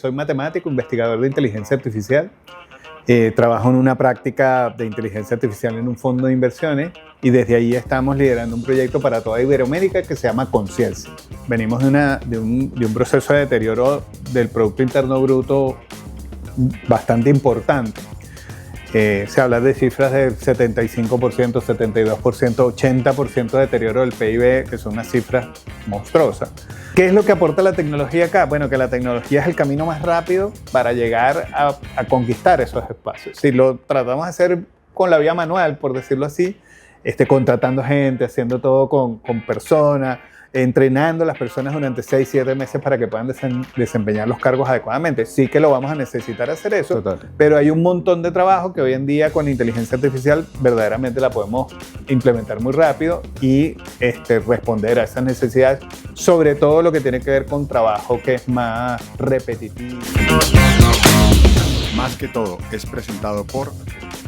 Soy matemático, investigador de inteligencia artificial. Trabajo en una práctica de inteligencia artificial en un fondo de inversiones y desde ahí estamos liderando un proyecto para toda Iberoamérica que se llama Conciencia. Venimos de un proceso de deterioro del Producto Interno Bruto bastante importante. Se habla de cifras del 75%, 72%, 80% de deterioro del PIB, que son unas cifras monstruosas. ¿Qué es lo que aporta la tecnología acá? Bueno, que la tecnología es el camino más rápido para llegar a conquistar esos espacios. Si lo tratamos de hacer con la vía manual, por decirlo así, contratando gente, haciendo todo con personas, entrenando a las personas durante 6, 7 meses para que puedan desempeñar los cargos adecuadamente. Sí que lo vamos a necesitar hacer eso, Total. pero hay un montón de trabajo que hoy en día con inteligencia artificial verdaderamente la podemos implementar muy rápido y responder a esas necesidades, sobre todo lo que tiene que ver con trabajo que es más repetitivo. Más que todo es presentado por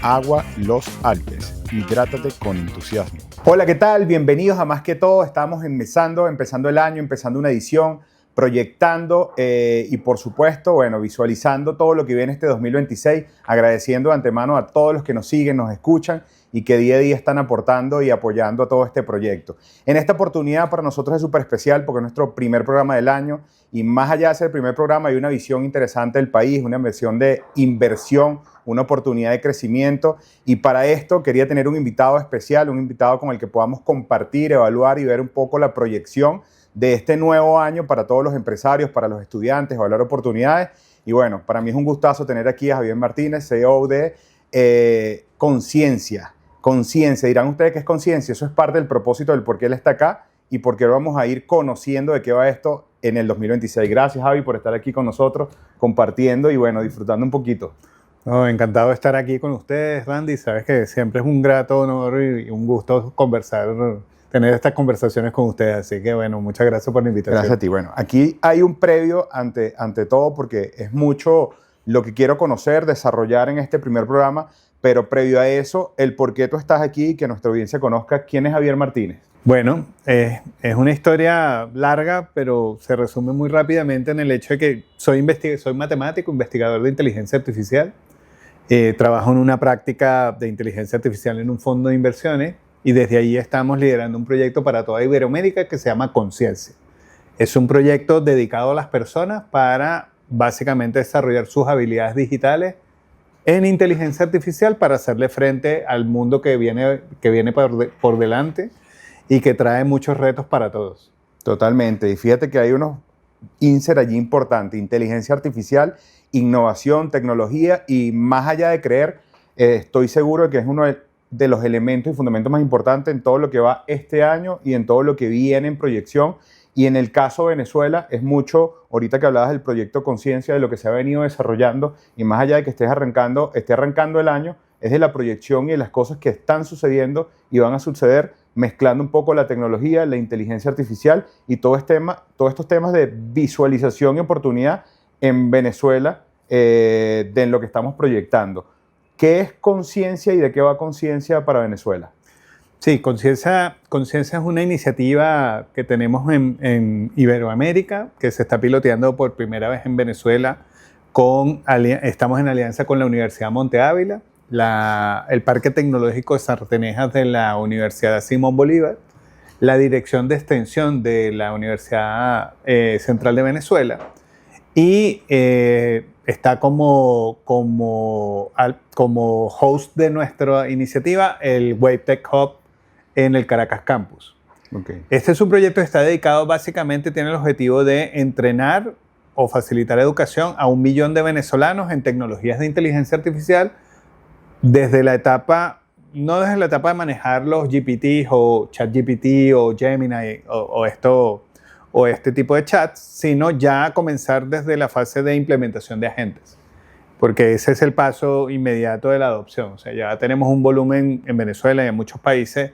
Agua Los Alpes. Hidrátate con entusiasmo. Hola, ¿qué tal? Bienvenidos a Más que todo. Estamos empezando el año, empezando una edición, proyectando y por supuesto, visualizando todo lo que viene este 2026, agradeciendo de antemano a todos los que nos siguen, nos escuchan y que día a día están aportando y apoyando a todo este proyecto. En esta oportunidad para nosotros es súper especial porque es nuestro primer programa del año y más allá de ser el primer programa hay una visión interesante del país, una visión de inversión, una oportunidad de crecimiento y para esto quería tener un invitado especial, un invitado con el que podamos compartir, evaluar y ver un poco la proyección de este nuevo año para todos los empresarios, para los estudiantes, evaluar oportunidades. Y bueno, para mí es un gustazo tener aquí a Javier Martínez, CEO de Conciencia. Conciencia, dirán ustedes qué es Conciencia, eso es parte del propósito del por qué él está acá y por qué vamos a ir conociendo de qué va esto en el 2026. Gracias, Javi, por estar aquí con nosotros, compartiendo y disfrutando un poquito. No, encantado de estar aquí con ustedes, Randy. Sabes que siempre es un grato honor y un gusto tener estas conversaciones con ustedes. Así que muchas gracias por la invitación. Gracias a ti. Bueno, aquí hay un previo ante todo porque es mucho lo que quiero conocer, desarrollar en este primer programa, pero previo a eso, el por qué tú estás aquí y que nuestra audiencia conozca quién es Javier Martínez. Bueno, es una historia larga, pero se resume muy rápidamente en el hecho de que soy matemático, investigador de inteligencia artificial. Trabajo en una práctica de inteligencia artificial en un fondo de inversiones y desde ahí estamos liderando un proyecto para toda Iberoamérica que se llama Conciencia. Es un proyecto dedicado a las personas para básicamente desarrollar sus habilidades digitales en inteligencia artificial para hacerle frente al mundo que viene por delante y que trae muchos retos para todos. Totalmente. Y fíjate que hay unos insert allí importantes, inteligencia artificial, innovación, tecnología y más allá de creer, estoy seguro de que es uno de los elementos y fundamentos más importantes en todo lo que va este año y en todo lo que viene en proyección. Y en el caso de Venezuela es mucho, ahorita que hablabas del proyecto Conciencia, de lo que se ha venido desarrollando y más allá de que esté arrancando el año, es de la proyección y de las cosas que están sucediendo y van a suceder mezclando un poco la tecnología, la inteligencia artificial y todos estos temas de visualización y oportunidad en Venezuela de lo que estamos proyectando. ¿Qué es Conciencia y de qué va Conciencia para Venezuela? Sí, Conciencia es una iniciativa que tenemos en Iberoamérica, que se está piloteando por primera vez en Venezuela. Estamos en alianza con la Universidad Monte Ávila, el Parque Tecnológico de Sartenejas de la Universidad Simón Bolívar, la Dirección de Extensión de la Universidad Central de Venezuela y está como host de nuestra iniciativa el WaveTech Hub en el Caracas Campus. Okay. Este es un proyecto que está dedicado básicamente, tiene el objetivo de entrenar o facilitar educación a 1 millón de venezolanos en tecnologías de inteligencia artificial no desde la etapa de manejar los GPTs o ChatGPT o Gemini o este tipo de chats, sino ya comenzar desde la fase de implementación de agentes, porque ese es el paso inmediato de la adopción. O sea, ya tenemos un volumen en Venezuela y en muchos países,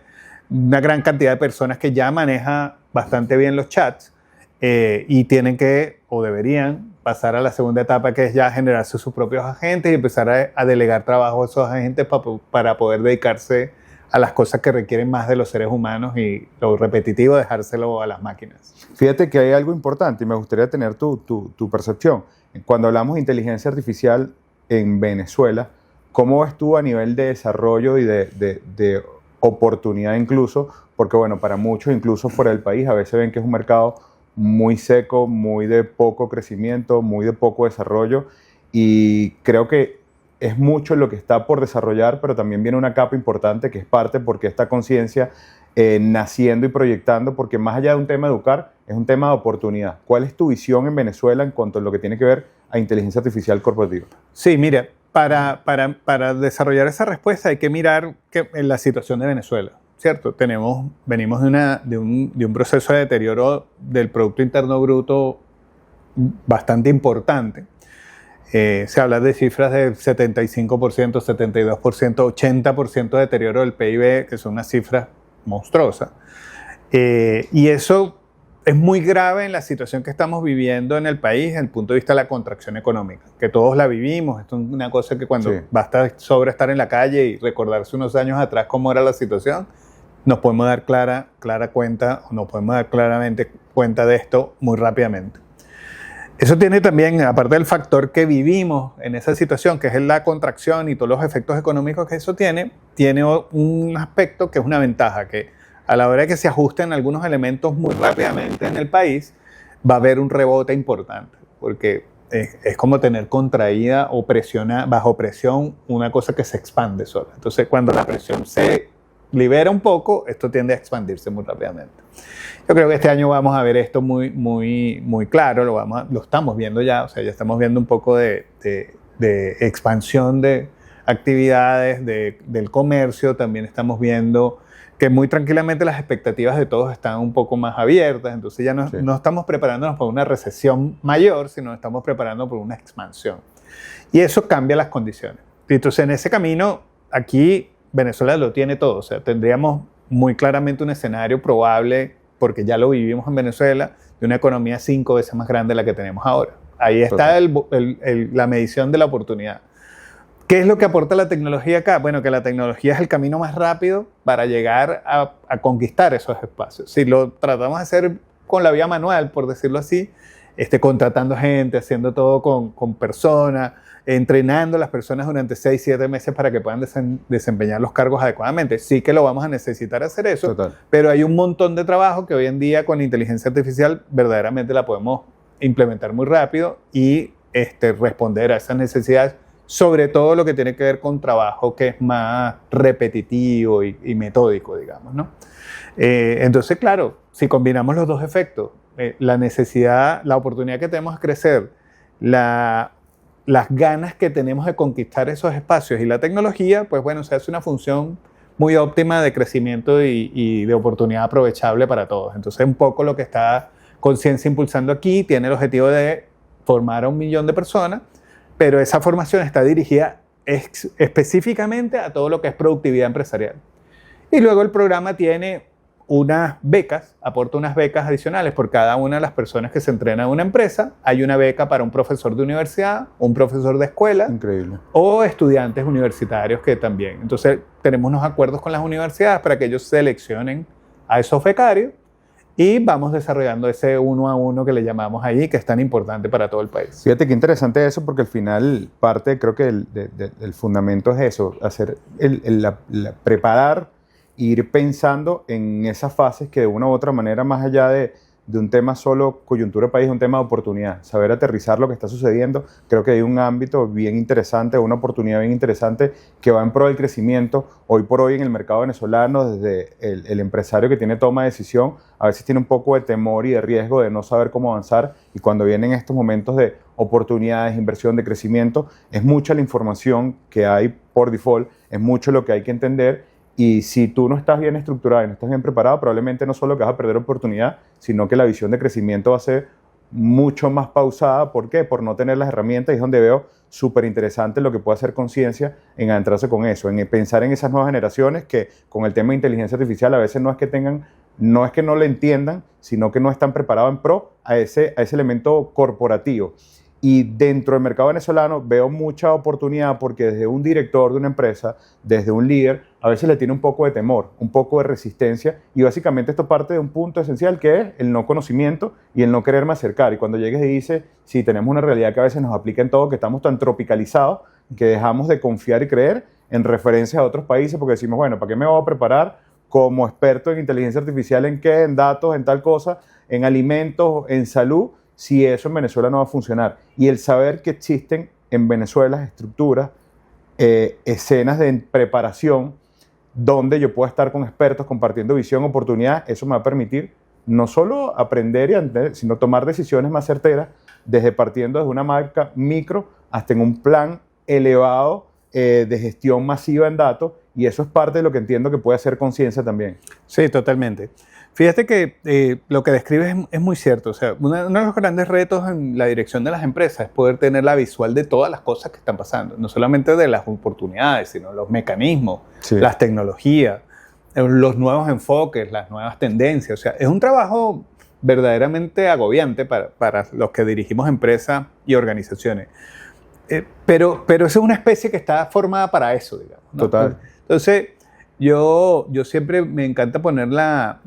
una gran cantidad de personas que ya maneja bastante bien los chats y tienen que, o deberían, pasar a la segunda etapa, que es ya generarse sus propios agentes y empezar a delegar trabajo a esos agentes para poder dedicarse a las cosas que requieren más de los seres humanos y lo repetitivo dejárselo a las máquinas. Fíjate que hay algo importante y me gustaría tener tu percepción. Cuando hablamos de inteligencia artificial en Venezuela, ¿cómo ves tú a nivel de desarrollo y de oportunidad incluso? Porque bueno, para muchos, incluso fuera del país, a veces ven que es un mercado muy seco, muy de poco crecimiento, muy de poco desarrollo, y creo que es mucho lo que está por desarrollar, pero también viene una capa importante que es parte porque esta conciencia naciendo y proyectando, porque más allá de un tema de educar, es un tema de oportunidad. ¿Cuál es tu visión en Venezuela en cuanto a lo que tiene que ver a inteligencia artificial corporativa? Sí, mira, para desarrollar esa respuesta hay que mirar en la situación de Venezuela, ¿cierto? Venimos de un proceso de deterioro del Producto Interno Bruto bastante importante. Se habla de cifras de 75%, 72%, 80% de deterioro del PIB, que son unas cifras monstruosas. Y eso es muy grave en la situación que estamos viviendo en el país desde el punto de vista de la contracción económica, que todos la vivimos. Esto es una cosa que cuando basta sobre estar en la calle y recordarse unos años atrás cómo era la situación, nos podemos dar clara cuenta, o nos podemos dar claramente cuenta de esto muy rápidamente. Eso tiene también, aparte del factor que vivimos en esa situación, que es la contracción y todos los efectos económicos que eso tiene un aspecto que es una ventaja, que a la hora de que se ajusten algunos elementos muy rápidamente en el país, va a haber un rebote importante, porque es como tener contraída o bajo presión una cosa que se expande sola. Entonces, cuando la presión se libera un poco, esto tiende a expandirse muy rápidamente. Yo creo que este año vamos a ver esto muy claro, lo estamos viendo ya, o sea, ya estamos viendo un poco de expansión de actividades, del comercio, también estamos viendo que muy tranquilamente las expectativas de todos están un poco más abiertas, entonces ya no estamos preparándonos para una recesión mayor, sino estamos preparando por una expansión. Y eso cambia las condiciones. Entonces, en ese camino, aquí Venezuela lo tiene todo, o sea, tendríamos muy claramente un escenario probable, porque ya lo vivimos en Venezuela, de una economía 5 veces más grande de la que tenemos ahora. Ahí está la medición de la oportunidad. ¿Qué es lo que aporta la tecnología acá? Bueno, que la tecnología es el camino más rápido para llegar a conquistar esos espacios. Si lo tratamos de hacer con la vía manual, por decirlo así, contratando gente, haciendo todo con personas, entrenando a las personas durante 6, 7 meses para que puedan desempeñar los cargos adecuadamente. Sí que lo vamos a necesitar hacer eso, pero hay un montón de trabajo que hoy en día con la inteligencia artificial verdaderamente la podemos implementar muy rápido y responder a esas necesidades, sobre todo lo que tiene que ver con trabajo que es más repetitivo y metódico, digamos, ¿no? Entonces, claro, si combinamos los dos efectos, la necesidad, la oportunidad que tenemos de crecer, las ganas que tenemos de conquistar esos espacios y la tecnología, pues bueno, se hace una función muy óptima de crecimiento y de oportunidad aprovechable para todos. Entonces, un poco lo que está Conciencia impulsando aquí tiene el objetivo de formar a 1 millón de personas, pero esa formación está dirigida específicamente a todo lo que es productividad empresarial. Y luego el programa tiene unas becas, aporta unas becas adicionales por cada una de las personas que se entrenan en una empresa. Hay una beca para un profesor de universidad, un profesor de escuela. Increíble. O estudiantes universitarios que también. Entonces, tenemos unos acuerdos con las universidades para que ellos seleccionen a esos becarios y vamos desarrollando ese 1 a 1 que le llamamos ahí, que es tan importante para todo el país. Fíjate qué interesante eso, porque al final parte, creo que del fundamento es eso, hacer preparar, ir pensando en esas fases que de una u otra manera, más allá de un tema solo coyuntura país, es un tema de oportunidad, saber aterrizar lo que está sucediendo. Creo que hay un ámbito bien interesante, una oportunidad bien interesante que va en pro del crecimiento. Hoy por hoy en el mercado venezolano, desde el empresario que tiene toma de decisión, a veces tiene un poco de temor y de riesgo de no saber cómo avanzar, y cuando vienen estos momentos de oportunidades, inversión, de crecimiento, es mucha la información que hay por default, es mucho lo que hay que entender. Y si tú no estás bien estructurado y no estás bien preparado, probablemente no solo que vas a perder oportunidad, sino que la visión de crecimiento va a ser mucho más pausada. ¿Por qué? Por no tener las herramientas. Y es donde veo súper interesante lo que puede hacer Conciencia en adentrarse con eso, en pensar en esas nuevas generaciones que con el tema de inteligencia artificial a veces no es que no lo entiendan, sino que no están preparados en pro a ese elemento corporativo. Y dentro del mercado venezolano veo mucha oportunidad porque desde un director de una empresa, desde un líder, a veces le tiene un poco de temor, un poco de resistencia y básicamente esto parte de un punto esencial que es el no conocimiento y el no quererme acercar. Y cuando llegues y dices, sí, tenemos una realidad que a veces nos aplica en todo, que estamos tan tropicalizados que dejamos de confiar y creer en referencias a otros países porque decimos, bueno, ¿para qué me voy a preparar como experto en inteligencia artificial en qué, en datos, en tal cosa, en alimentos, en salud? Si eso en Venezuela no va a funcionar. Y el saber que existen en Venezuela estructuras, escenas de preparación, donde yo pueda estar con expertos compartiendo visión, oportunidad, eso me va a permitir no solo aprender y entender, sino tomar decisiones más certeras, desde partiendo desde una marca micro hasta en un plan elevado de gestión masiva en datos, y eso es parte de lo que entiendo que puede hacer conciencia también. Sí, totalmente. Fíjate que lo que describes es muy cierto. O sea, uno de los grandes retos en la dirección de las empresas es poder tener la visual de todas las cosas que están pasando. No solamente de las oportunidades, sino los mecanismos, las tecnologías, los nuevos enfoques, las nuevas tendencias. O sea, es un trabajo verdaderamente agobiante para los que dirigimos empresas y organizaciones. Pero eso es una especie que está formada para eso, digamos, ¿no? Total. Entonces, yo siempre me encanta poner la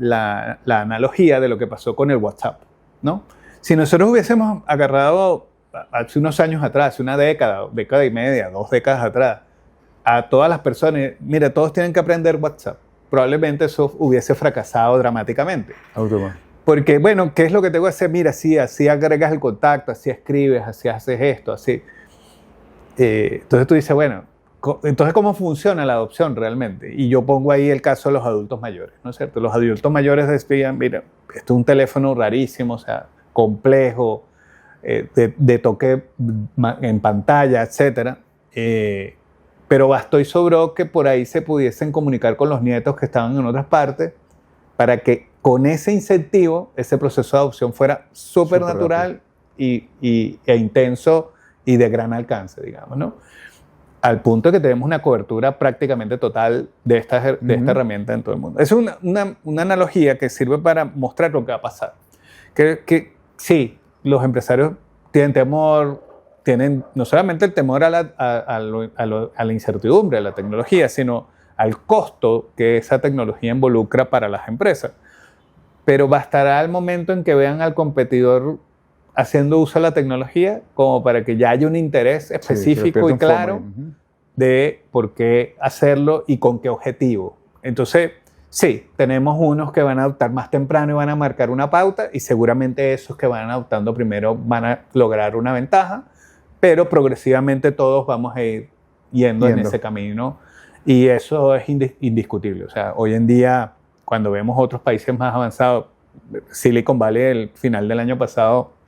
analogía de lo que pasó con el WhatsApp, ¿no? Si nosotros hubiésemos agarrado hace unos años atrás, hace una década y media, 2 décadas atrás, a todas las personas, mira, todos tienen que aprender WhatsApp, probablemente eso hubiese fracasado dramáticamente. Porque, bueno, ¿qué es lo que tengo que hacer? Mira, así agregas el contacto, así escribes, así haces esto, así. Entonces tú dices, bueno, entonces, ¿cómo funciona la adopción realmente? Y yo pongo ahí el caso de los adultos mayores, ¿no es cierto? Los adultos mayores decían, mira, esto es un teléfono rarísimo, o sea, complejo, de toque en pantalla, etc. Pero bastó y sobró que por ahí se pudiesen comunicar con los nietos que estaban en otras partes para que con ese incentivo, ese proceso de adopción fuera súper natural e intenso y de gran alcance, digamos, ¿no? Al punto de que tenemos una cobertura prácticamente total de esta herramienta en todo el mundo. Es una analogía que sirve para mostrar lo que va a pasar. Que sí, los empresarios tienen temor, tienen no solamente el temor a la incertidumbre de la tecnología, sino al costo que esa tecnología involucra para las empresas. Pero bastará el momento en que vean al competidor haciendo uso de la tecnología como para que ya haya un interés específico y claro de por qué hacerlo y con qué objetivo. Entonces, sí, tenemos unos que van a adoptar más temprano y van a marcar una pauta y seguramente esos que van adoptando primero van a lograr una ventaja, pero progresivamente todos vamos a ir yendo en ese camino y eso es indiscutible. O sea, hoy en día, cuando vemos otros países más avanzados, Silicon Valley, el final del año pasado,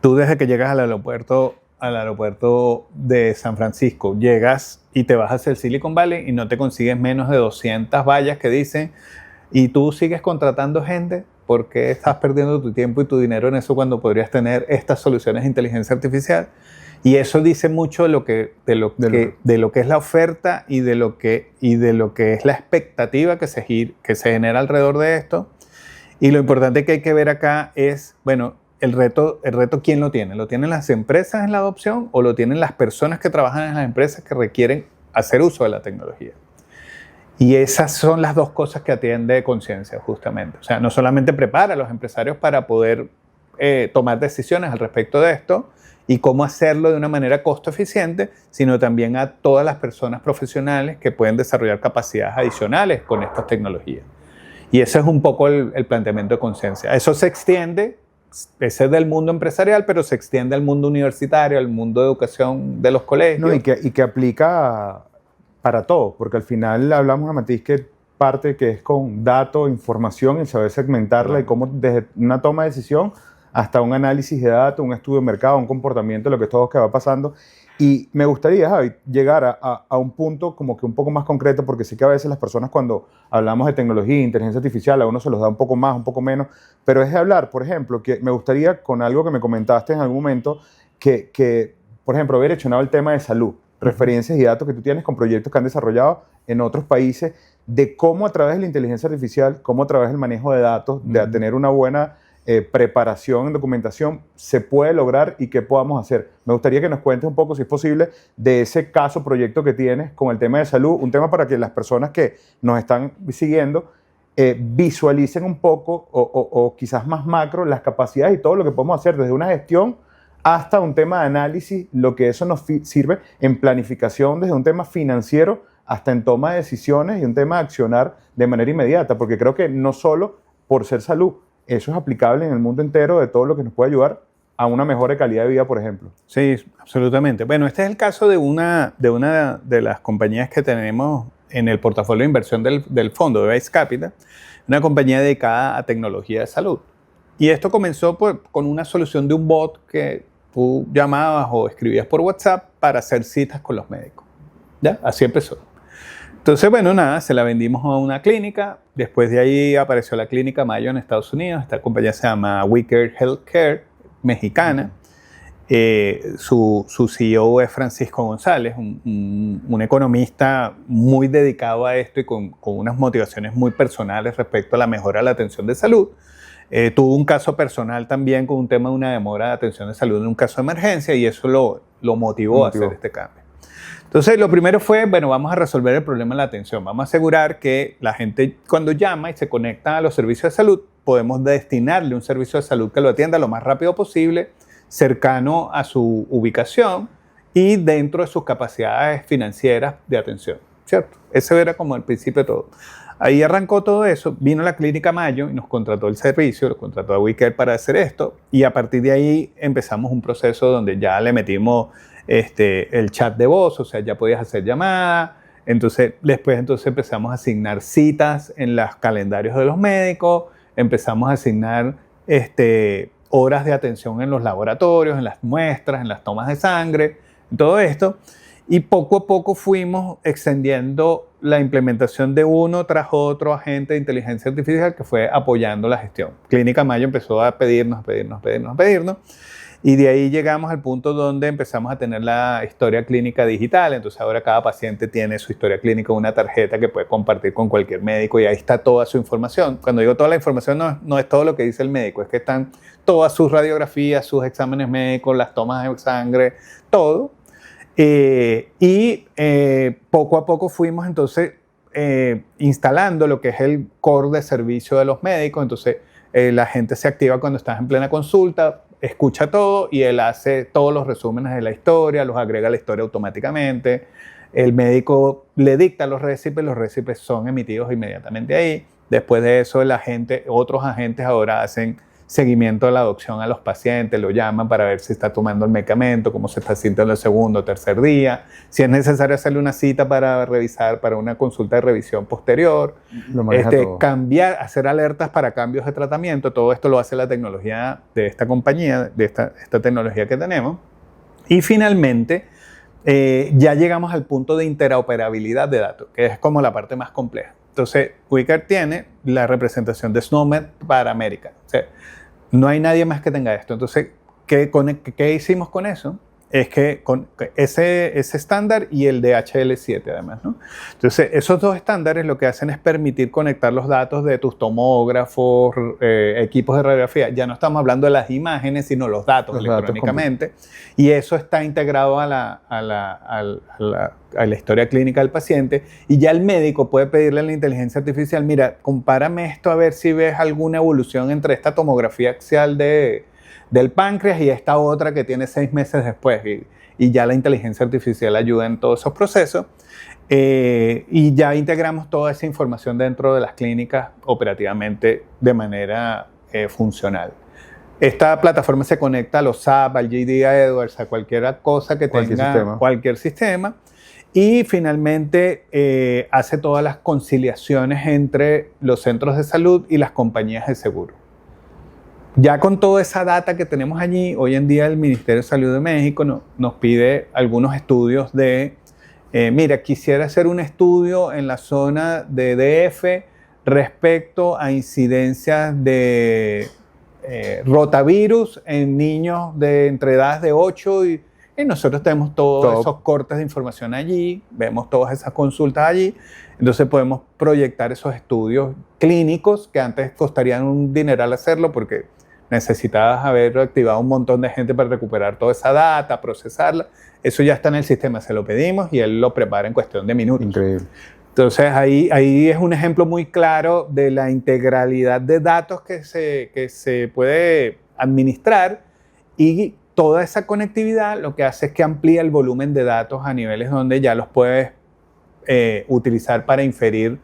tú desde que llegas al aeropuerto de San Francisco, llegas y te vas hacia el Silicon Valley y no te consigues menos de 200 vallas que dicen y tú sigues contratando gente, ¿por qué estás perdiendo tu tiempo y tu dinero en eso cuando podrías tener estas soluciones de inteligencia artificial? Y eso dice mucho de lo que es la oferta y de lo que es la expectativa que se genera alrededor de esto. Y lo importante que hay que ver acá es, bueno, el reto, ¿quién lo tiene? ¿Lo tienen las empresas en la adopción o lo tienen las personas que trabajan en las empresas que requieren hacer uso de la tecnología? Y esas son las dos cosas que atiende Conciencia, justamente. O sea, no solamente prepara a los empresarios para poder tomar decisiones al respecto de esto y cómo hacerlo de una manera costo eficiente, sino también a todas las personas profesionales que pueden desarrollar capacidades adicionales con estas tecnologías. Y ese es un poco el planteamiento de Conciencia. Eso se extiende. Ese es del mundo empresarial, pero se extiende al mundo universitario, al mundo de educación de los colegios. No, y que aplica para todo, porque al final hablamos de matiz que parte que es con datos, información, y saber segmentarla y cómo desde una toma de decisión hasta un análisis de datos, un estudio de mercado, un comportamiento, lo que todo que va pasando. Y me gustaría, Javi, llegar a un punto como que un poco más concreto, porque sé que a veces las personas cuando hablamos de tecnología, inteligencia artificial, a uno se los da un poco más, un poco menos, pero es de hablar, por ejemplo, que me gustaría con algo que me comentaste en algún momento, que por ejemplo, haber hecho el tema de salud, referencias y datos que tú tienes con proyectos que han desarrollado en otros países, de cómo a través de la inteligencia artificial, cómo a través del manejo de datos, de tener una buena preparación en documentación se puede lograr y qué podamos hacer. Me gustaría que nos cuentes un poco, si es posible, de ese caso, proyecto que tienes con el tema de salud, un tema para que las personas que nos están siguiendo visualicen un poco o quizás más macro las capacidades y todo lo que podemos hacer desde una gestión hasta un tema de análisis, lo que eso nos sirve en planificación desde un tema financiero hasta en toma de decisiones y un tema de accionar de manera inmediata, porque creo que no solo por ser salud, eso es aplicable en el mundo entero de todo lo que nos puede ayudar a una mejor calidad de vida, por ejemplo. Sí, absolutamente. Bueno, este es el caso de una de las compañías que tenemos en el portafolio de inversión del fondo de Base Capital, una compañía dedicada a tecnología de salud. Y esto comenzó con una solución de un bot que tú llamabas o escribías por WhatsApp para hacer citas con los médicos. ¿Ya? Así empezó. Entonces, bueno, nada, se la vendimos a una clínica. Después de ahí apareció la clínica Mayo en Estados Unidos. Esta compañía se llama WeCare Healthcare, mexicana. Su CEO es Francisco González, un economista muy dedicado a esto y con unas motivaciones muy personales respecto a la mejora de la atención de salud. Tuvo un caso personal también con un tema de una demora de atención de salud en un caso de emergencia y eso lo motivó a hacer este cambio. Entonces, lo primero fue, bueno, vamos a resolver el problema de la atención. Vamos a asegurar que la gente cuando llama y se conecta a los servicios de salud, podemos destinarle un servicio de salud que lo atienda lo más rápido posible, cercano a su ubicación y dentro de sus capacidades financieras de atención, ¿cierto? Ese era como el principio de todo. Ahí arrancó todo eso, vino la clínica Mayo y nos contrató el servicio, lo contrató a WeCare para hacer esto y a partir de ahí empezamos un proceso donde ya le metimos el chat de voz, o sea, ya podías hacer llamadas. Entonces, después empezamos a asignar citas en los calendarios de los médicos, empezamos a asignar horas de atención en los laboratorios, en las muestras, en las tomas de sangre, todo esto. Y poco a poco fuimos extendiendo la implementación de uno tras otro agente de inteligencia artificial que fue apoyando la gestión. Clínica Mayo empezó a pedirnos. Y de ahí llegamos al punto donde empezamos a tener la historia clínica digital. Entonces ahora cada paciente tiene su historia clínica, una tarjeta que puede compartir con cualquier médico y ahí está toda su información. Cuando digo toda la información no es todo lo que dice el médico, es que están todas sus radiografías, sus exámenes médicos, las tomas de sangre, todo. Poco a poco fuimos entonces instalando lo que es el core de servicio de los médicos. Entonces la gente se activa cuando estás en plena consulta, escucha todo y él hace todos los resúmenes de la historia, los agrega a la historia automáticamente. El médico le dicta los récipes son emitidos inmediatamente ahí. Después de eso, otros agentes ahora hacen seguimiento de la adopción a los pacientes, lo llaman para ver si está tomando el medicamento, cómo se está sintiendo el segundo o tercer día, si es necesario hacerle una cita para revisar, para una consulta de revisión posterior, cambiar, hacer alertas para cambios de tratamiento, todo esto lo hace la tecnología de esta compañía, de esta tecnología que tenemos. Y finalmente, ya llegamos al punto de interoperabilidad de datos, que es como la parte más compleja. Entonces, WeCare tiene la representación de SNOMED para América. O sea, no hay nadie más que tenga esto. Entonces, ¿qué hicimos con eso? Es que con ese estándar y el de HL7 además, ¿no? Entonces, esos dos estándares lo que hacen es permitir conectar los datos de tus tomógrafos, equipos de radiografía. Ya no estamos hablando de las imágenes, sino los datos electrónicamente. Y eso está integrado a la historia clínica del paciente. Y ya el médico puede pedirle a la inteligencia artificial, mira, compárame esto a ver si ves alguna evolución entre esta tomografía axial del páncreas y esta otra que tiene 6 meses después. Y ya la inteligencia artificial ayuda en todos esos procesos. Y ya integramos toda esa información dentro de las clínicas operativamente de manera funcional. Esta plataforma se conecta a los SAP, al JD Edwards, a cualquier cosa que tenga cualquier sistema. Y finalmente hace todas las conciliaciones entre los centros de salud y las compañías de seguro. Ya con toda esa data que tenemos allí, hoy en día el Ministerio de Salud de México nos pide algunos estudios mira, quisiera hacer un estudio en la zona de DF respecto a incidencias de rotavirus en niños de entre edades de 8 y nosotros tenemos todos esos cortes de información allí, vemos todas esas consultas allí, entonces podemos proyectar esos estudios clínicos que antes costarían un dineral hacerlo porque necesitabas haber activado un montón de gente para recuperar toda esa data, procesarla. Eso ya está en el sistema, se lo pedimos y él lo prepara en cuestión de minutos. Increíble. Entonces ahí es un ejemplo muy claro de la integralidad de datos que se puede administrar, y toda esa conectividad lo que hace es que amplía el volumen de datos a niveles donde ya los puedes utilizar para inferir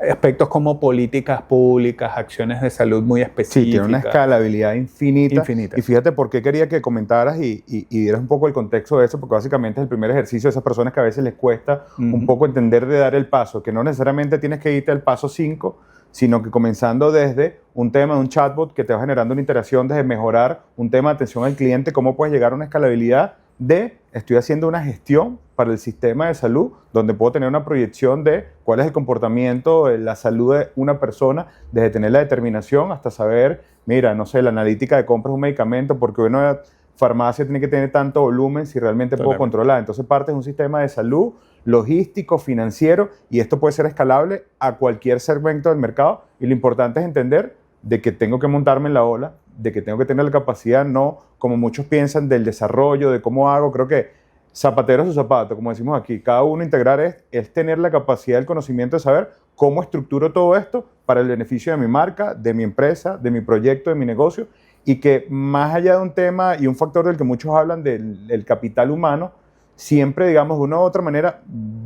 aspectos como políticas públicas, acciones de salud muy específicas. Sí, tiene una escalabilidad infinita. Y fíjate por qué quería que comentaras y dieras un poco el contexto de eso, porque básicamente es el primer ejercicio de esas personas que a veces les cuesta un poco entender de dar el paso, que no necesariamente tienes que irte al paso 5, sino que comenzando desde un tema de un chatbot que te va generando una interacción, desde mejorar un tema de atención al cliente, cómo puedes llegar a una escalabilidad de estoy haciendo una gestión para el sistema de salud, donde puedo tener una proyección de cuál es el comportamiento, la salud de una persona, desde tener la determinación hasta saber, mira, no sé, la analítica de compras de un medicamento, porque una farmacia tiene que tener tanto volumen si realmente puedo controlar. Entonces parte de un sistema de salud, logístico, financiero, y esto puede ser escalable a cualquier segmento del mercado, y lo importante es entender de que tengo que montarme en la ola, de que tengo que tener la capacidad, no como muchos piensan, del desarrollo, de cómo hago. Creo que zapatero a su zapato, como decimos aquí, cada uno integrar es tener la capacidad, el conocimiento de saber cómo estructuro todo esto para el beneficio de mi marca, de mi empresa, de mi proyecto, de mi negocio, y que más allá de un tema y un factor del que muchos hablan del capital humano, siempre, digamos, de una u otra manera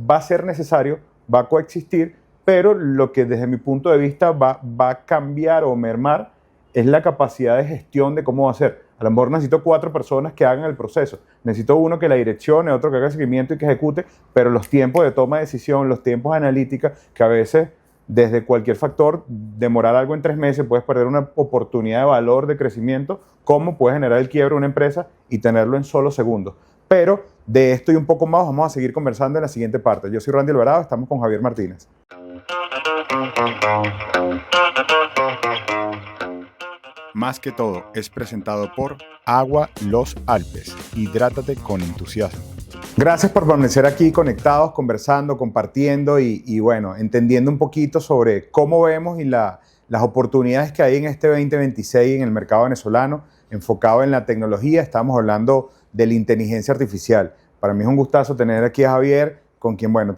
va a ser necesario, va a coexistir, pero lo que desde mi punto de vista va a cambiar o mermar es la capacidad de gestión de cómo va a ser. A lo mejor necesito 4 personas que hagan el proceso. Necesito uno que la direccione, otro que haga seguimiento y que ejecute, pero los tiempos de toma de decisión, los tiempos de analítica, que a veces desde cualquier factor, demorar algo en 3 meses, puedes perder una oportunidad de valor, de crecimiento, cómo puedes generar el quiebre de una empresa y tenerlo en solo segundos. Pero de esto y un poco más vamos a seguir conversando en la siguiente parte. Yo soy Randy Alvarado, estamos con Javier Martínez. Más que todo es presentado por Agua Los Alpes. Hidrátate con entusiasmo. Gracias por permanecer aquí conectados, conversando, compartiendo y bueno, entendiendo un poquito sobre cómo vemos y las oportunidades que hay en este 2026 en el mercado venezolano, enfocado en la tecnología. Estamos hablando de la inteligencia artificial. Para mí es un gustazo tener aquí a Javier, con quien, bueno,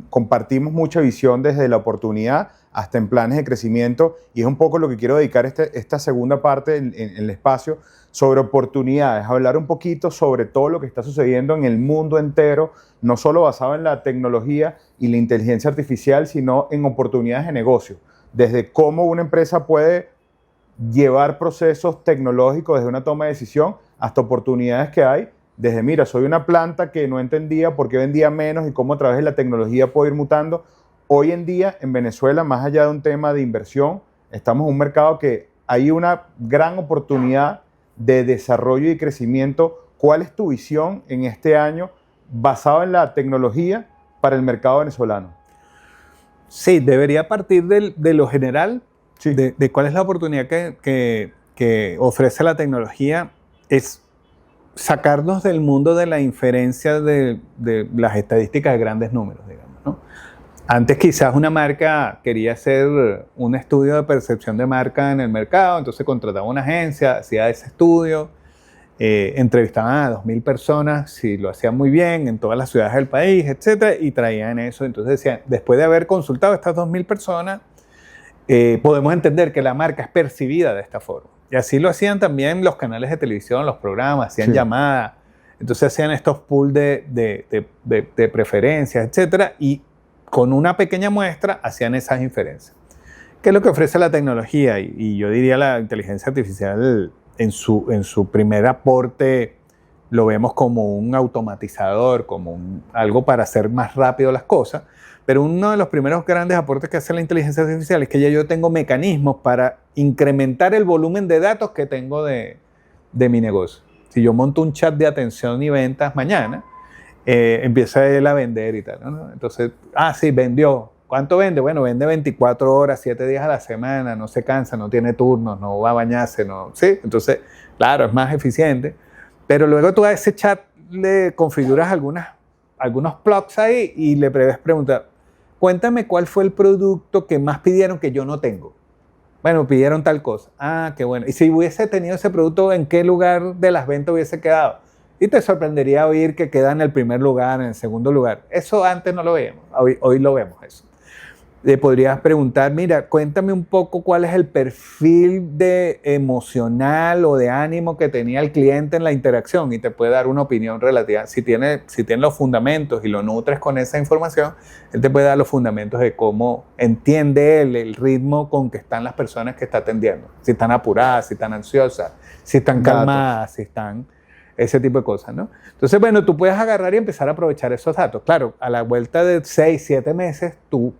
compartimos mucha visión desde la oportunidad hasta en planes de crecimiento, y es un poco lo que quiero dedicar esta segunda parte en el espacio, sobre oportunidades, hablar un poquito sobre todo lo que está sucediendo en el mundo entero, no solo basado en la tecnología y la inteligencia artificial, sino en oportunidades de negocio, desde cómo una empresa puede llevar procesos tecnológicos desde una toma de decisión hasta oportunidades que hay, desde, mira, soy una planta que no entendía por qué vendía menos y cómo a través de la tecnología puedo ir mutando. Hoy en día en Venezuela, más allá de un tema de inversión, estamos en un mercado que hay una gran oportunidad de desarrollo y crecimiento. ¿Cuál es tu visión en este año basado en la tecnología para el mercado venezolano? Sí, debería partir de lo general, sí. de cuál es la oportunidad que ofrece la tecnología, es sacarnos del mundo de la inferencia de las estadísticas de grandes números, digamos, ¿no? Antes quizás una marca quería hacer un estudio de percepción de marca en el mercado, entonces contrataba una agencia, hacía ese estudio, entrevistaban a 2.000 personas, si lo hacían muy bien, en todas las ciudades del país, etcétera, y traían eso. Entonces decían, después de haber consultado a estas 2.000 personas, podemos entender que la marca es percibida de esta forma. Y así lo hacían también los canales de televisión, los programas, hacían llamadas, entonces hacían estos pools de preferencias, etcétera, y con una pequeña muestra hacían esas inferencias. ¿Qué es lo que ofrece la tecnología? Y yo diría la inteligencia artificial en su primer aporte lo vemos como un automatizador, como algo para hacer más rápido las cosas, pero uno de los primeros grandes aportes que hace la inteligencia artificial es que ya yo tengo mecanismos para incrementar el volumen de datos que tengo de mi negocio. Si yo monto un chat de atención y ventas mañana, empieza él a vender y tal, ¿no? Entonces, sí, vendió. ¿Cuánto vende? Bueno, vende 24 horas, 7 días a la semana, no se cansa, no tiene turnos, no va a bañarse, no, ¿sí? Entonces, claro, es más eficiente. Pero luego tú a ese chat le configuras algunos plugs ahí y le puedes preguntar, cuéntame cuál fue el producto que más pidieron que yo no tengo. Bueno, pidieron tal cosa. Ah, qué bueno. Y si hubiese tenido ese producto, ¿en qué lugar de las ventas hubiese quedado? Y te sorprendería oír que queda en el primer lugar, en el segundo lugar. Eso antes no lo veíamos, hoy lo vemos eso. Le podrías preguntar, mira, cuéntame un poco cuál es el perfil de emocional o de ánimo que tenía el cliente en la interacción y te puede dar una opinión relativa. Si tiene los fundamentos y lo nutres con esa información, él te puede dar los fundamentos de cómo entiende él el ritmo con que están las personas que está atendiendo. Si están apuradas, si están ansiosas, si están calmadas, si están... ese tipo de cosas, ¿no? Entonces, bueno, tú puedes agarrar y empezar a aprovechar esos datos. Claro, a la vuelta de 6, 7 meses, tu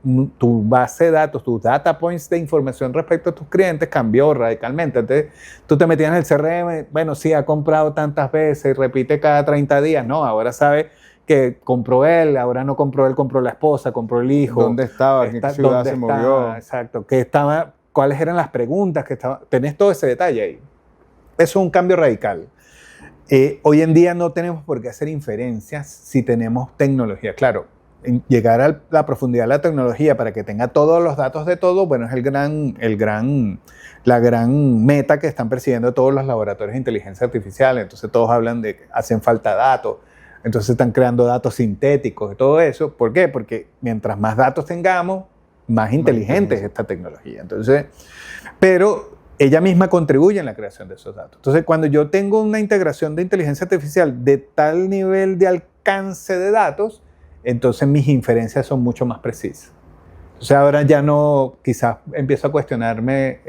base de datos, tus data points de información respecto a tus clientes cambió radicalmente. Entonces, tú te metías en el CRM, bueno, sí, ha comprado tantas veces, repite cada 30 días, ¿no? Ahora sabe que compró él, ahora no compró él, compró la esposa, compró el hijo. ¿Dónde estaba? ¿En qué ciudad se movió? Exacto. ¿Cuáles eran las preguntas que estaban? Tenés todo ese detalle ahí. Eso es un cambio radical. Hoy en día no tenemos por qué hacer inferencias si tenemos tecnología. Claro, llegar a la profundidad de la tecnología para que tenga todos los datos de todo, bueno, es la gran meta que están persiguiendo todos los laboratorios de inteligencia artificial. Entonces todos hablan de que hacen falta datos, entonces están creando datos sintéticos y todo eso. ¿Por qué? Porque mientras más datos tengamos, más inteligente es esta tecnología. Entonces, pero ella misma contribuye en la creación de esos datos. Entonces, cuando yo tengo una integración de inteligencia artificial de tal nivel de alcance de datos, entonces mis inferencias son mucho más precisas. Entonces, ahora ya no, quizás empiezo a cuestionarme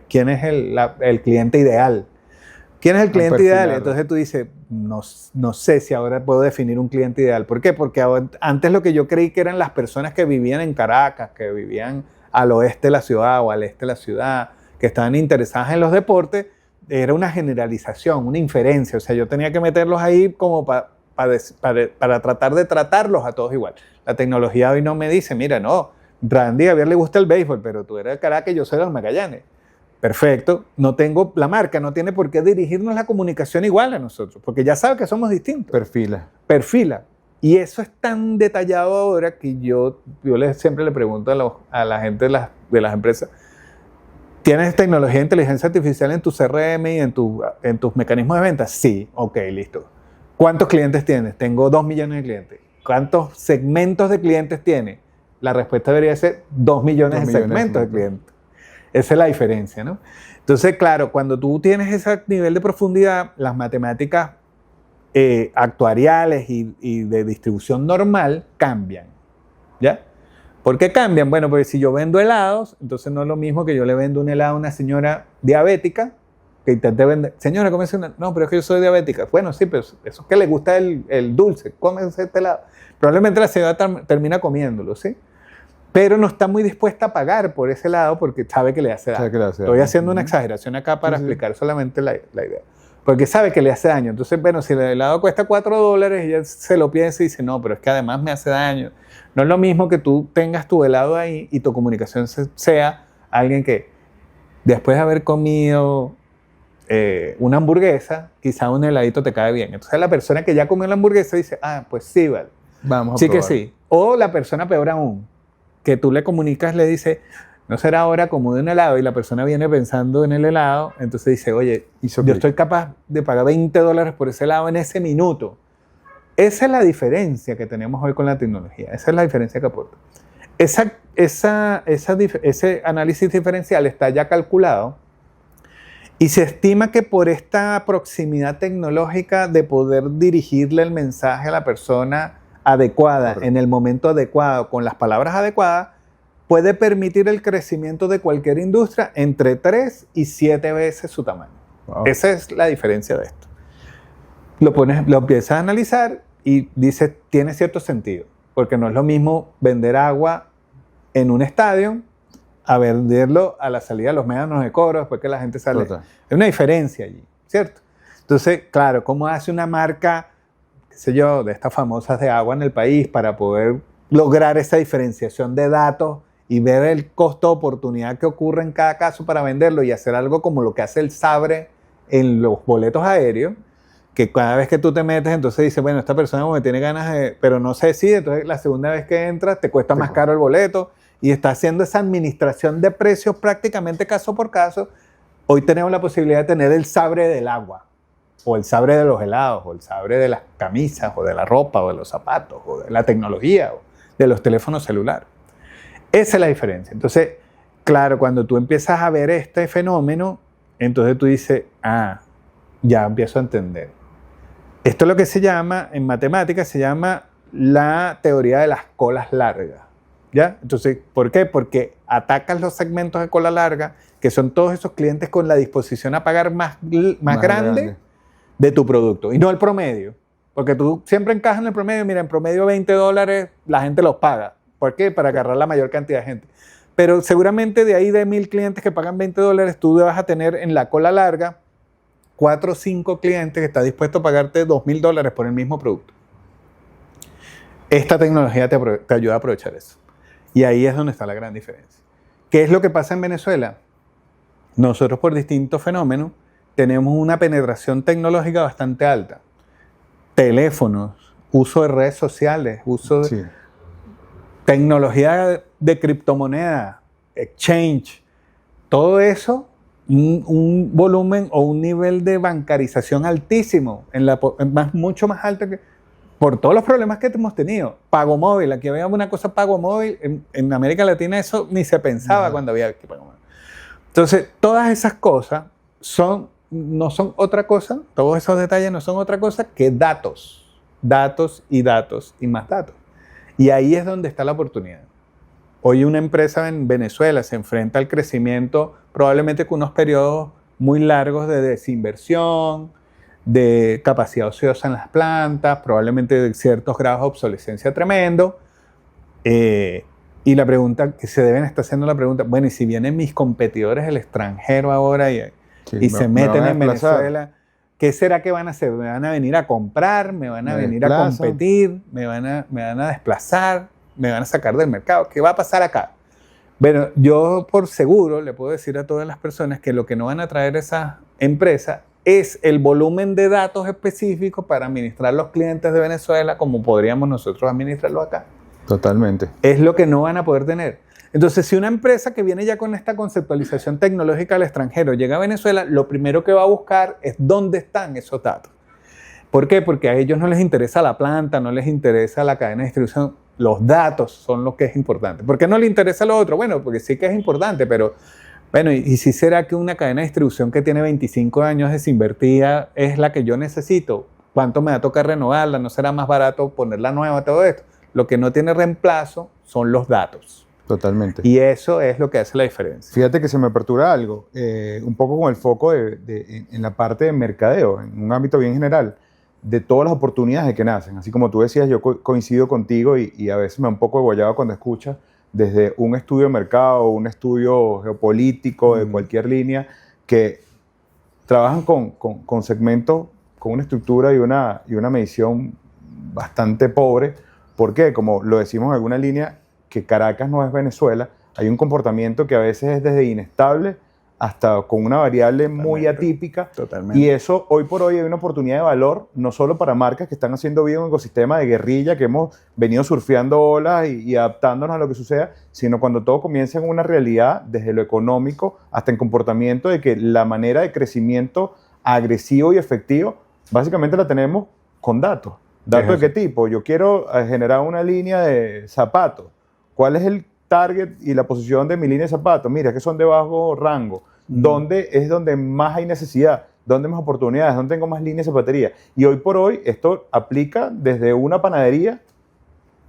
quién es el cliente ideal. ¿Quién es el cliente ideal? Entonces tú dices, no sé si ahora puedo definir un cliente ideal. ¿Por qué? Porque antes lo que yo creí que eran las personas que vivían en Caracas, que vivían al oeste de la ciudad o al este de la ciudad, que estaban interesadas en los deportes, era una generalización, una inferencia. O sea, yo tenía que meterlos ahí como para tratar de tratarlos a todos igual. La tecnología hoy no me dice, mira, no, Randy, a ver le gusta el béisbol, pero tú eres de Caracas y yo soy de los Magallanes. Perfecto, no tengo la marca, no tiene por qué dirigirnos la comunicación igual a nosotros, porque ya sabe que somos distintos. Perfila. Y eso es tan detallado ahora que yo siempre le pregunto a la gente de las empresas, ¿tienes tecnología de inteligencia artificial en tu CRM y en tus mecanismos de venta? Sí, ok, listo. ¿Cuántos clientes tienes? Tengo 2 millones de clientes. ¿Cuántos segmentos de clientes tienes? La respuesta debería ser 2 millones de segmentos de clientes. Esa es la diferencia, ¿no? Entonces, claro, cuando tú tienes ese nivel de profundidad, las matemáticas actuariales y de distribución normal cambian, ¿ya? ¿Por qué cambian? Bueno, porque si yo vendo helados, entonces no es lo mismo que yo le vendo un helado a una señora diabética que intente vender. Señora, cómese una. No, pero es que yo soy diabética. Bueno, sí, pero eso es que le gusta el dulce. Cómese este helado. Probablemente la señora termina comiéndolo, ¿sí? Pero no está muy dispuesta a pagar por ese helado porque sabe que le hace daño. Estoy haciendo una exageración acá para explicar solamente la idea. Porque sabe que le hace daño. Entonces, bueno, si el helado cuesta $4, ella se lo piensa y dice, no, pero es que además me hace daño. No es lo mismo que tú tengas tu helado ahí y tu comunicación sea alguien que después de haber comido una hamburguesa, quizá un heladito te cae bien. Entonces la persona que ya comió la hamburguesa dice, ah, pues sí, vale. Vamos a sí probar. Que sí. O la persona peor aún, que tú le comunicas, le dice, no será ahora como de un helado, y la persona viene pensando en el helado, entonces dice, oye, yo estoy capaz de pagar $20 por ese helado en ese minuto. Esa es la diferencia que tenemos hoy con la tecnología. Esa es la diferencia que aporta. Ese análisis diferencial está ya calculado y se estima que por esta proximidad tecnológica de poder dirigirle el mensaje a la persona adecuada, en el momento adecuado, con las palabras adecuadas, puede permitir el crecimiento de cualquier industria entre 3 y 7 veces su tamaño. Wow. Esa es la diferencia de esto. Lo empiezas a analizar y dices, tiene cierto sentido, porque no es lo mismo vender agua en un estadio a venderlo a la salida de los médanos de cobro después que la gente sale. Total. Hay una diferencia allí, ¿cierto? Entonces, claro, ¿cómo hace una marca, qué sé yo, de estas famosas de agua en el país para poder lograr esa diferenciación de datos y ver el costo-oportunidad que ocurre en cada caso para venderlo y hacer algo como lo que hace el Sabre en los boletos aéreos, que cada vez que tú te metes, entonces dices, bueno, esta persona me tiene ganas de, pero no se decide, entonces la segunda vez que entras te cuesta más caro el boleto y está haciendo esa administración de precios prácticamente caso por caso, hoy tenemos la posibilidad de tener el sabre del agua, o el sabre de los helados, o el sabre de las camisas, o de la ropa, o de los zapatos, o de la tecnología, o de los teléfonos celulares. Esa es la diferencia. Entonces, claro, cuando tú empiezas a ver este fenómeno, entonces tú dices, ya empiezo a entender. Esto es lo que se llama, en matemáticas, se llama la teoría de las colas largas. ¿Ya? Entonces, ¿por qué? Porque atacas los segmentos de cola larga, que son todos esos clientes con la disposición a pagar más grande de tu producto, y no el promedio. Porque tú siempre encajas en el promedio, mira, en promedio $20 la gente los paga. ¿Por qué? Para agarrar la mayor cantidad de gente. Pero seguramente de ahí de 1,000 clientes que pagan $20, tú vas a tener en la cola larga 4 o 5 clientes que están dispuestos a pagarte $2,000 por el mismo producto. Esta tecnología te ayuda a aprovechar eso. Y ahí es donde está la gran diferencia. ¿Qué es lo que pasa en Venezuela? Nosotros, por distintos fenómenos, tenemos una penetración tecnológica bastante alta. Teléfonos, uso de redes sociales, uso de tecnología de criptomoneda, exchange, todo eso, un volumen o un nivel de bancarización altísimo, mucho más alto que por todos los problemas que hemos tenido. Pago móvil, aquí había una cosa pago móvil, en América Latina eso ni se pensaba cuando había pago móvil. Entonces, todas esas cosas no son otra cosa, todos esos detalles no son otra cosa que datos y más datos. Y ahí es donde está la oportunidad. Hoy una empresa en Venezuela se enfrenta al crecimiento probablemente con unos periodos muy largos de desinversión, de capacidad ociosa en las plantas, probablemente de ciertos grados de obsolescencia tremendo. Y la pregunta que se deben estar haciendo bueno, y si vienen mis competidores del extranjero ahora y se meten en Venezuela, ¿qué será que van a hacer? ¿Me van a venir a comprar? ¿Me van a venir a competir? ¿Me van a desplazar? ¿Me van a sacar del mercado? ¿Qué va a pasar acá? Bueno, yo por seguro le puedo decir a todas las personas que lo que no van a traer esas empresas es el volumen de datos específicos para administrar los clientes de Venezuela como podríamos nosotros administrarlo acá. Totalmente. Es lo que no van a poder tener. Entonces, si una empresa que viene ya con esta conceptualización tecnológica al extranjero llega a Venezuela, lo primero que va a buscar es dónde están esos datos. ¿Por qué? Porque a ellos no les interesa la planta, no les interesa la cadena de distribución. Los datos son lo que es importante. ¿Por qué no les interesa lo otro? Bueno, porque sí que es importante, pero bueno, ¿y si será que una cadena de distribución que tiene 25 años desinvertida es la que yo necesito? ¿Cuánto me va a tocar renovarla? ¿No será más barato ponerla nueva? Todo esto. Lo que no tiene reemplazo son los datos. Totalmente. Y eso es lo que hace la diferencia. Fíjate que se me apertura algo, un poco con el foco en la parte de mercadeo, en un ámbito bien general, de todas las oportunidades que nacen. Así como tú decías, yo coincido contigo y a veces me da un poco de guayaba cuando escuchas desde un estudio de mercado, un estudio geopolítico de cualquier línea, que trabajan con segmentos, con una estructura y una medición bastante pobre. ¿Por qué? Como lo decimos en alguna línea, que Caracas no es Venezuela, hay un comportamiento que a veces es desde inestable hasta con una variable muy atípica. Totalmente. Y eso, hoy por hoy, hay una oportunidad de valor, no solo para marcas que están haciendo bien un ecosistema de guerrilla, que hemos venido surfeando olas y adaptándonos a lo que suceda, sino cuando todo comienza en una realidad, desde lo económico hasta en comportamiento, de que la manera de crecimiento agresivo y efectivo, básicamente la tenemos con datos. ¿Datos de qué tipo? Yo quiero generar una línea de zapatos. ¿Cuál es el target y la posición de mi línea de zapatos? Mira, que son de bajo rango. ¿Dónde es donde más hay necesidad? ¿Dónde hay más oportunidades? ¿Dónde tengo más líneas de zapatería? Y hoy por hoy esto aplica desde una panadería,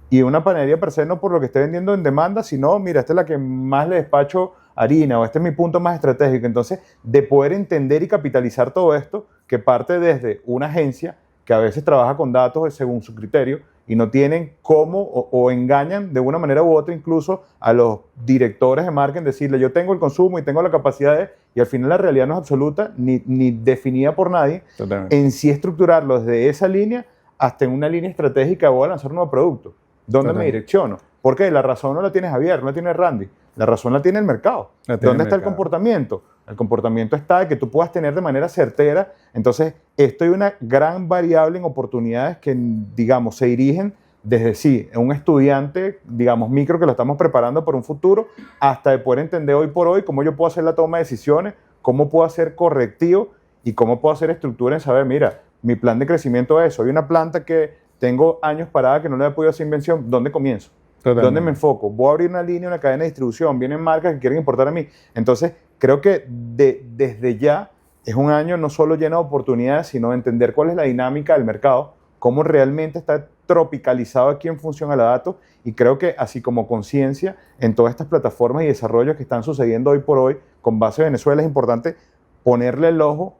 y una panadería per se no por lo que esté vendiendo en demanda, sino, mira, esta es la que más le despacho harina, o este es mi punto más estratégico. Entonces, de poder entender y capitalizar todo esto, que parte desde una agencia que a veces trabaja con datos según su criterio y no tienen cómo o engañan de una manera u otra incluso a los directores de marca en decirle yo tengo el consumo y tengo la capacidad de, y al final la realidad no es absoluta ni definida por nadie. Totalmente. En sí estructurarlo desde esa línea hasta en una línea estratégica, voy a lanzar un nuevo producto. ¿Dónde me direcciono? Porque la razón no la tiene Javier, no la tiene Randy, la razón la tiene el mercado. ¿Dónde está el comportamiento? El comportamiento está de que tú puedas tener de manera certera. Entonces, esto hay una gran variable en oportunidades que, digamos, se dirigen desde sí, un estudiante, digamos, micro que lo estamos preparando para un futuro, hasta de poder entender hoy por hoy cómo yo puedo hacer la toma de decisiones, cómo puedo hacer correctivo y cómo puedo hacer estructura en saber, mira, mi plan de crecimiento es, soy una planta que tengo años parada que no le he podido hacer invención, ¿dónde comienzo? Totalmente. ¿Dónde me enfoco? Voy a abrir una línea, una cadena de distribución, vienen marcas que quieren importar a mí. Entonces, creo que desde ya es un año no solo lleno de oportunidades, sino de entender cuál es la dinámica del mercado, cómo realmente está tropicalizado aquí en función a la datos, y creo que así como conciencia en todas estas plataformas y desarrollos que están sucediendo hoy por hoy con base en Venezuela, es importante ponerle el ojo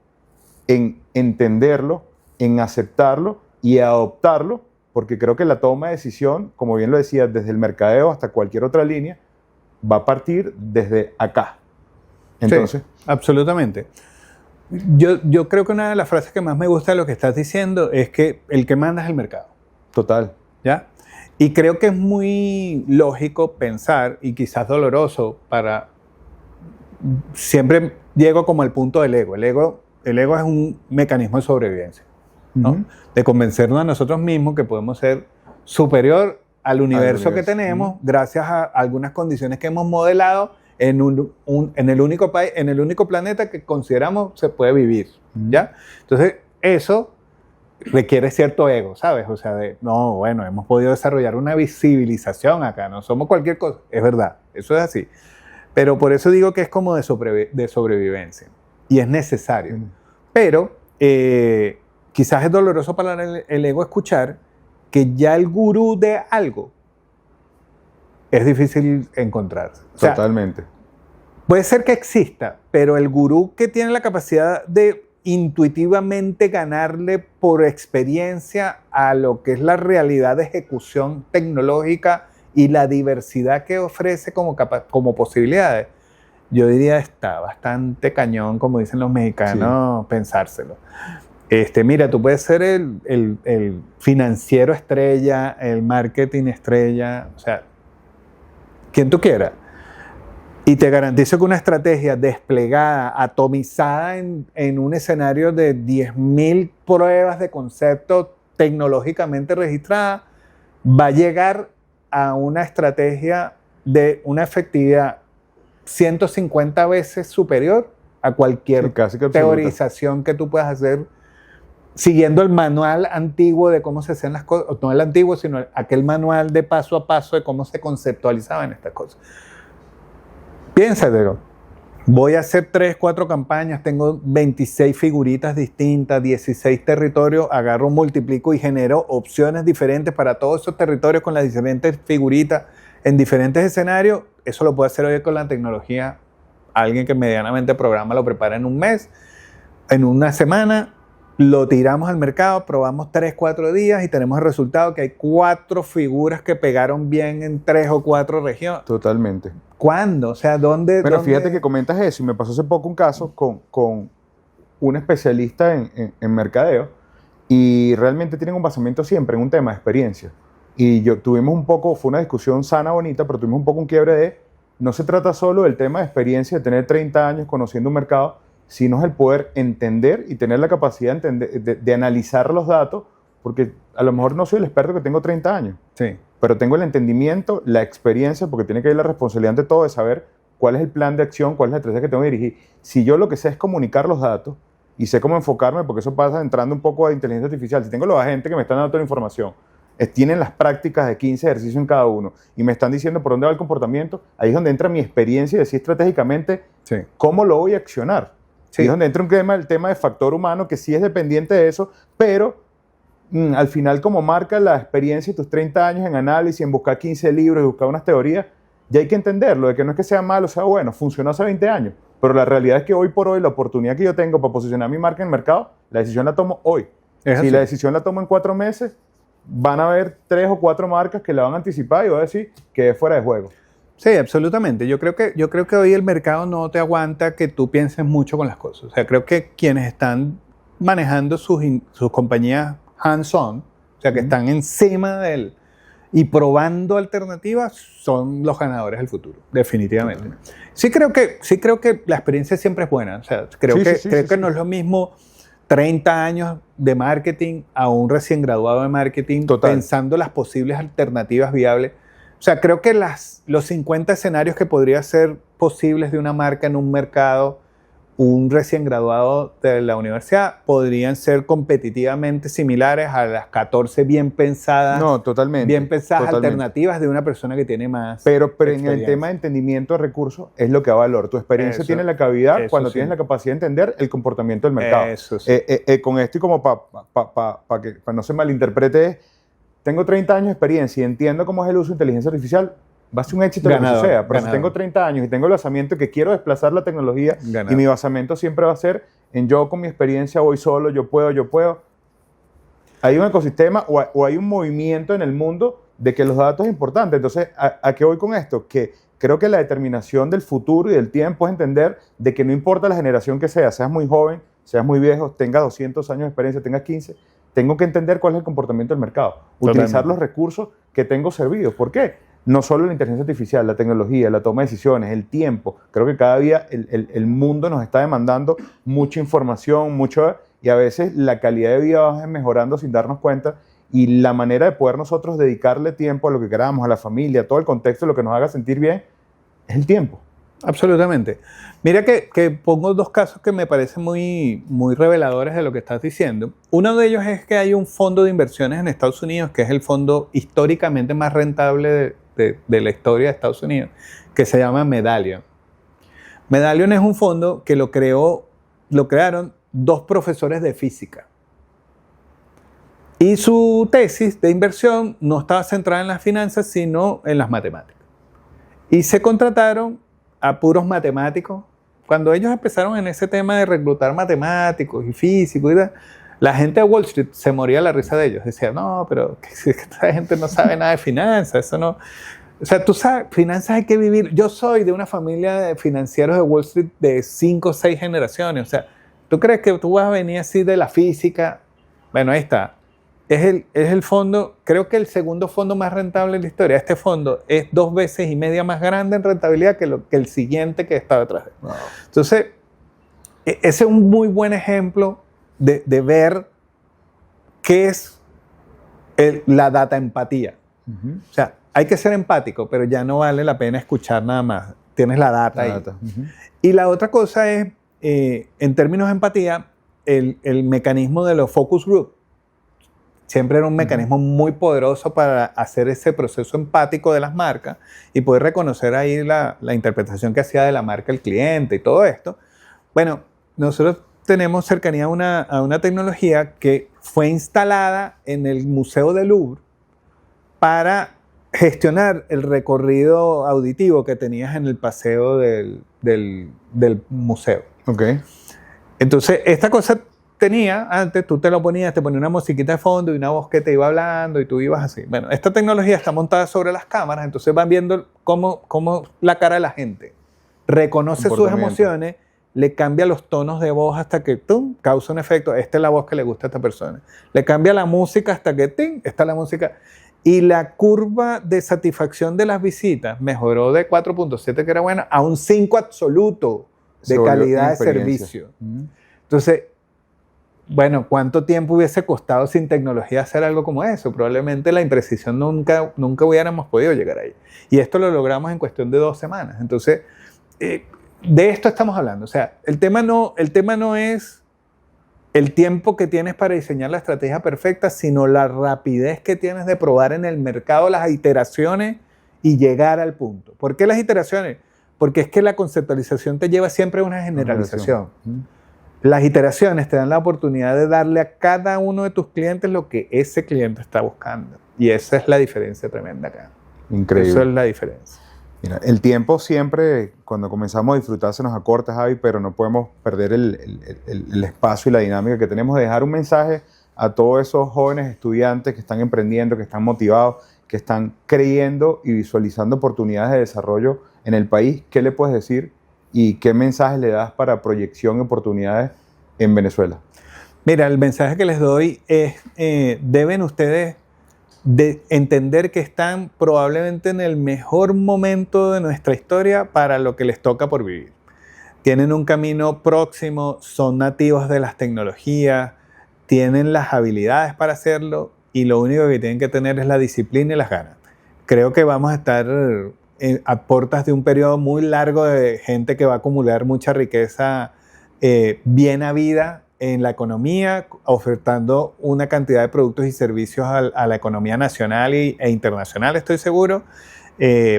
en entenderlo, en aceptarlo y adoptarlo, porque creo que la toma de decisión, como bien lo decía, desde el mercadeo hasta cualquier otra línea, va a partir desde acá. Entonces, sí, absolutamente. Yo creo que una de las frases que más me gusta de lo que estás diciendo es que el que manda es el mercado. total. ¿Ya? Y creo que es muy lógico pensar, y quizás doloroso para... Siempre llego como al punto del ego. El ego es un mecanismo de sobrevivencia, ¿no? Ujú. De convencernos a nosotros mismos que podemos ser superior al universo que tenemos gracias a algunas condiciones que hemos modelado en el único planeta que consideramos se puede vivir, ¿ya? Entonces, eso requiere cierto ego, ¿sabes? O sea, no, bueno, hemos podido desarrollar una civilización acá, no somos cualquier cosa. Es verdad, eso es así. Pero por eso digo que es como de sobrevivencia. Y es necesario. Pero quizás es doloroso para el ego escuchar que ya el gurú de algo es difícil encontrar. O sea, Totalmente. puede ser que exista, pero el gurú que tiene la capacidad de intuitivamente ganarle por experiencia a lo que es la realidad de ejecución tecnológica y la diversidad que ofrece como posibilidades, yo diría está bastante cañón, como dicen los mexicanos, pensárselo. Mira, tú puedes ser el financiero estrella, el marketing estrella, o sea, quien tú quieras. Y te garantizo que una estrategia desplegada, atomizada en un escenario de 10.000 pruebas de concepto tecnológicamente registrada, va a llegar a una estrategia de una efectividad 150 veces superior a cualquier Sí, casi que absoluta. teorización que tú puedas hacer siguiendo el manual antiguo de cómo se hacían las cosas, no el antiguo, sino aquel manual de paso a paso de cómo se conceptualizaban estas cosas. Piénsatelo. Voy a hacer 3, 4 campañas, tengo 26 figuritas distintas, 16 territorios, agarro, multiplico y genero opciones diferentes para todos esos territorios con las diferentes figuritas en diferentes escenarios. Eso lo puede hacer hoy con la tecnología. Alguien que medianamente programa lo prepara en un mes, en una semana, lo tiramos al mercado, probamos 3, 4 días y tenemos el resultado que hay 4 figuras que pegaron bien en 3 o 4 regiones. Totalmente. ¿Cuándo? O sea, ¿dónde? Bueno, dónde? fíjate que comentas eso y me pasó hace poco un caso con un especialista en mercadeo y realmente tienen un basamiento siempre en un tema de experiencia. Y tuvimos un poco, fue una discusión sana, bonita, pero tuvimos un poco un quiebre no se trata solo del tema de experiencia, de tener 30 años conociendo un mercado, sino es el poder entender y tener la capacidad de analizar los datos, porque a lo mejor no soy el experto que tengo 30 años. Sí. Pero tengo el entendimiento, la experiencia, porque tiene que ir la responsabilidad ante todo de saber cuál es el plan de acción, cuál es la estrategia que tengo que dirigir. Si yo lo que sé es comunicar los datos y sé cómo enfocarme, porque eso pasa entrando un poco a inteligencia artificial. Si tengo los agentes que me están dando toda la información, tienen las prácticas de 15 ejercicios en cada uno y me están diciendo por dónde va el comportamiento, ahí es donde entra mi experiencia y decir estratégicamente cómo lo voy a accionar. Sí. Y es donde entra el tema de factor humano, que sí es dependiente de eso, pero al final, como marca la experiencia y tus 30 años en análisis, en buscar 15 libros y buscar unas teorías, ya hay que entenderlo, de que no es que sea malo o sea bueno, funcionó hace 20 años, pero la realidad es que hoy por hoy la oportunidad que yo tengo para posicionar mi marca en el mercado, la decisión la tomo hoy. Si la decisión la tomo en 4 meses, van a haber 3 o 4 marcas que la van a anticipar y voy a decir que es fuera de juego. Sí, absolutamente. Yo creo que hoy el mercado no te aguanta que tú pienses mucho con las cosas. O sea, creo que quienes están manejando sus compañías hands-on, o sea, que están encima de él y probando alternativas, son los ganadores del futuro, definitivamente. Sí creo que la experiencia siempre es buena. O sea, creo que no es lo mismo 30 años de marketing a un recién graduado de marketing, Total. pensando las posibles alternativas viables. O sea, creo que los 50 escenarios que podría ser posibles de una marca en un mercado, un recién graduado de la universidad, podrían ser competitivamente similares a las 14 bien pensadas, No, totalmente. alternativas de una persona que tiene más Pero en el experiencia. tema de entendimiento de recursos es lo que da valor. Tu experiencia Eso, tiene la cavidad eso cuando sí. tienes la capacidad de entender el comportamiento del mercado. Eso sí. Con esto y como para que no se malinterprete, tengo 30 años de experiencia y entiendo cómo es el uso de inteligencia artificial, va a ser un éxito lo que Ganador, suceda. Pero si ganador. tengo 30 años y tengo el basamento que quiero desplazar la tecnología Ganador. y mi basamento siempre va a ser en yo con mi experiencia voy solo, yo puedo. Hay un ecosistema o hay un movimiento en el mundo de que los datos es importante. Entonces, ¿a qué voy con esto? Que creo que la determinación del futuro y del tiempo es entender de que no importa la generación que seas muy joven, seas muy viejo, tengas 200 años de experiencia, tengas 15, tengo que entender cuál es el comportamiento del mercado. Totalmente. Utilizar los recursos que tengo servidos. ¿Por qué? No solo la inteligencia artificial, la tecnología, la toma de decisiones, el tiempo. Creo que cada día el mundo nos está demandando mucha información, y a veces la calidad de vida va mejorando sin darnos cuenta, y la manera de poder nosotros dedicarle tiempo a lo que queramos, a la familia, a todo el contexto, lo que nos haga sentir bien, es el tiempo. Absolutamente. Mira que pongo dos casos que me parecen muy, muy reveladores de lo que estás diciendo. Uno de ellos es que hay un fondo de inversiones en Estados Unidos, que es el fondo históricamente más rentable de la historia de Estados Unidos, que se llama Medallion. Medallion es un fondo que lo crearon dos profesores de física. Y su tesis de inversión no estaba centrada en las finanzas, sino en las matemáticas. Y se contrataron a puros matemáticos. Cuando ellos empezaron en ese tema de reclutar matemáticos y físicos y tal, la gente de Wall Street se moría de la risa de ellos. Decía, no, pero esta gente no sabe nada de finanzas, eso no... O sea, tú sabes, finanzas hay que vivir. Yo soy de una familia de financieros de Wall Street de 5 o 6 generaciones. O sea, ¿tú crees que tú vas a venir así de la física? Bueno, ahí está. Es el fondo, creo que el segundo fondo más rentable de la historia. Este fondo es 2 veces y media más grande en rentabilidad que el siguiente que está detrás de él. Wow. Entonces, ese es un muy buen ejemplo de ver qué es la data empatía. Uh-huh. O sea, hay que ser empático, pero ya no vale la pena escuchar nada más. Tienes la data ahí. Uh-huh. Y la otra cosa es, en términos de empatía, el mecanismo de los focus group. Siempre era un mecanismo muy poderoso para hacer ese proceso empático de las marcas y poder reconocer ahí la interpretación que hacía de la marca el cliente y todo esto. Bueno, nosotros tenemos cercanía a una tecnología que fue instalada en el Museo del Louvre para gestionar el recorrido auditivo que tenías en el paseo del museo. Okay. Entonces, esta cosa antes tú te lo ponías, te ponía una musiquita de fondo y una voz que te iba hablando y tú ibas así. Bueno, esta tecnología está montada sobre las cámaras, entonces van viendo cómo la cara de la gente reconoce sus emociones, le cambia los tonos de voz hasta que ¡tum!, causa un efecto. Esta es la voz que le gusta a esta persona. Le cambia la música hasta que ¡ting!, esta es la música. Y la curva de satisfacción de las visitas mejoró de 4.7, que era buena, a un 5 absoluto de calidad de servicio. Entonces, bueno, ¿cuánto tiempo hubiese costado sin tecnología hacer algo como eso? Probablemente la imprecisión nunca hubiéramos podido llegar ahí. Y esto lo logramos en cuestión de 2 semanas. Entonces, de esto estamos hablando. O sea, el tema no es el tiempo que tienes para diseñar la estrategia perfecta, sino la rapidez que tienes de probar en el mercado las iteraciones y llegar al punto. ¿Por qué las iteraciones? Porque es que la conceptualización te lleva siempre a una generalización. Las iteraciones te dan la oportunidad de darle a cada uno de tus clientes lo que ese cliente está buscando. Y esa es la diferencia tremenda acá. Increíble. Esa es la diferencia. Mira, el tiempo siempre, cuando comenzamos a disfrutar, se nos acorta, Javi, pero no podemos perder el espacio y la dinámica que tenemos de dejar un mensaje a todos esos jóvenes estudiantes que están emprendiendo, que están motivados, que están creyendo y visualizando oportunidades de desarrollo en el país. ¿Qué le puedes decir y qué mensajes le das para proyección y oportunidades en Venezuela? Mira, el mensaje que les doy es, deben ustedes de entender que están probablemente en el mejor momento de nuestra historia para lo que les toca por vivir. tienen un camino próximo, son nativos de las tecnologías, tienen las habilidades para hacerlo y lo único que tienen que tener es la disciplina y las ganas. Creo que vamos a estar a puertas de un periodo muy largo de gente que va a acumular mucha riqueza bien habida en la economía, ofertando una cantidad de productos y servicios a la economía nacional e internacional, estoy seguro,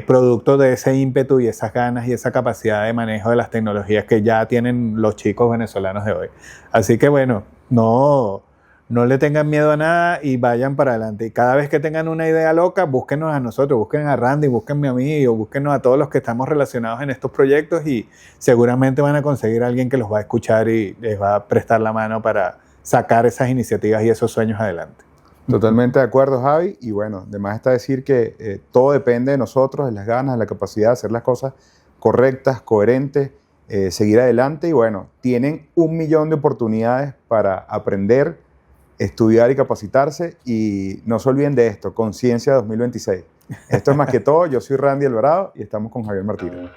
producto de ese ímpetu y esas ganas y esa capacidad de manejo de las tecnologías que ya tienen los chicos venezolanos de hoy. Así que bueno, no le tengan miedo a nada y vayan para adelante. Y cada vez que tengan una idea loca, búsquenos a nosotros, busquen a Randy, búsquenme a mí o búsquenos a todos los que estamos relacionados en estos proyectos y seguramente van a conseguir a alguien que los va a escuchar y les va a prestar la mano para sacar esas iniciativas y esos sueños adelante. Totalmente de acuerdo, Javi. Y bueno, además está decir que todo depende de nosotros, de las ganas, de la capacidad de hacer las cosas correctas, coherentes, seguir adelante. Y bueno, tienen 1 millón de oportunidades para aprender, estudiar y capacitarse. Y no se olviden de esto, Conciencia 2026. Esto es Más que Todo. Yo soy Randy Alvarado y estamos con Javier Martínez.